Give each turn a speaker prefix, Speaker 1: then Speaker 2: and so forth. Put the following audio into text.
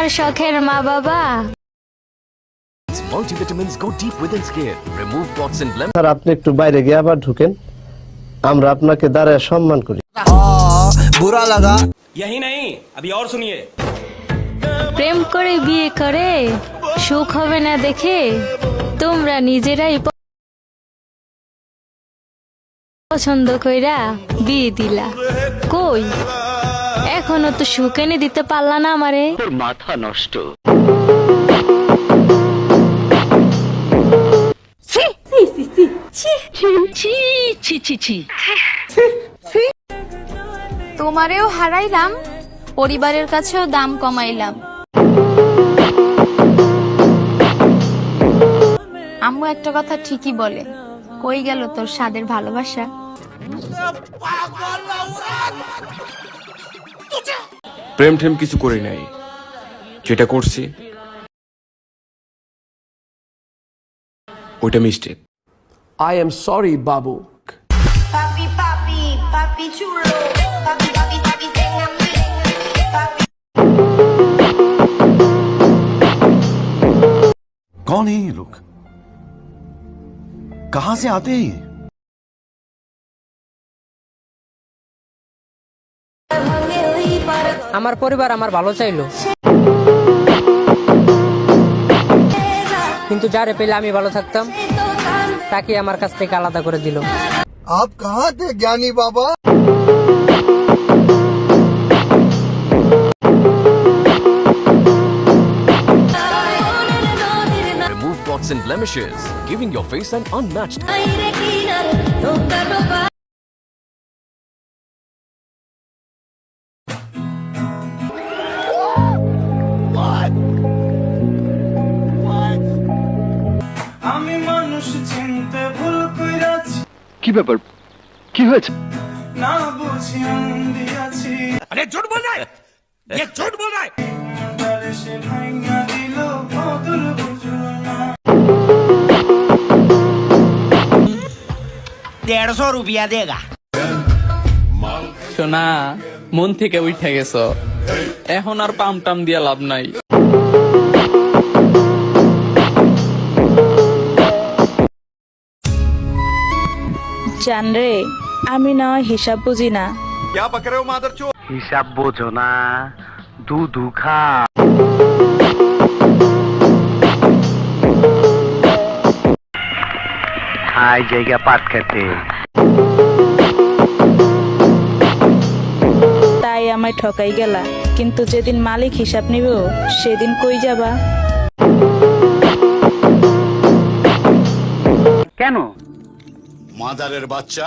Speaker 1: আমার শখের মা বাবা।
Speaker 2: Multivitamins go deep within skin. Remove clots and blemishes.
Speaker 3: Sir আপনি একটু বাইরে গিয়ে আবার ঢুকেন, আমরা আপনাকে দাঁড়ায় সম্মান করি।
Speaker 4: बुरा लगा
Speaker 5: यही नहीं, अभी और सुनिए।
Speaker 1: প্রেম করে বিয়ে করে সুখ হবে না দেখে তোমরা নিজেরাই পছন্দ কইরা বিয়ে দিলা। কই এখনো তো সুখ এনে দিতে পারলা না আমারে।
Speaker 6: মাথা নষ্ট।
Speaker 7: তোমারেও হারাইলাম, পরিবারের কাছেও দাম কমাইলাম। আম্মু একটা কথা ঠিকই বলে, কই গেল তোর স্বাদের ভালোবাসা?
Speaker 8: প্রেম ঠেম কিছু করি নাই, যেটা করছি ওইটা mistake.
Speaker 4: I am sorry Babu.
Speaker 9: Papi, papi, papi chulo. Papi, papi, papi, téngame. Papi.
Speaker 10: कौन है ये लोग? कहां से आते हैं ये?
Speaker 11: আমার পরিবার আমার ভালো চাইলো, কিন্তু যারে পেলে আমি ভালো থাকতাম তাকে আমার কাছ থেকে আলাদা করে দিল।
Speaker 10: आप कहां थे ज्ञानी बाबा?
Speaker 2: Remove clots and blemishes, giving your face an unmatched.
Speaker 5: আমি মানুষ চিনতে ভুল কইরাছি,
Speaker 10: কি ব্যাপার, কি হয়েছে?
Speaker 5: না বুঝি অন্ধি আছি। আরে ঝুট বল রায়, ये झूठ बोल रहा है। তারে সে ভাঙা দিল, বদল বুঝলো না।
Speaker 4: 150 रुपया देगा।
Speaker 11: সোনা, মন থেকে উঠে গেছো, এখন আর পাম টাম দিয়ে লাভ নাই।
Speaker 7: জানরে আমি না হিসাব বুঝি না।
Speaker 6: হিসাব বোঝো না, দুধু খা। হাই জায়গা পাট খেতে।
Speaker 7: তাই আমায় ঠকাই গেলা, কিন্তু যেদিন মালিক হিসাব নিব সেদিন কই যাবা?
Speaker 6: কেন?
Speaker 10: মাদারের বাচ্চা।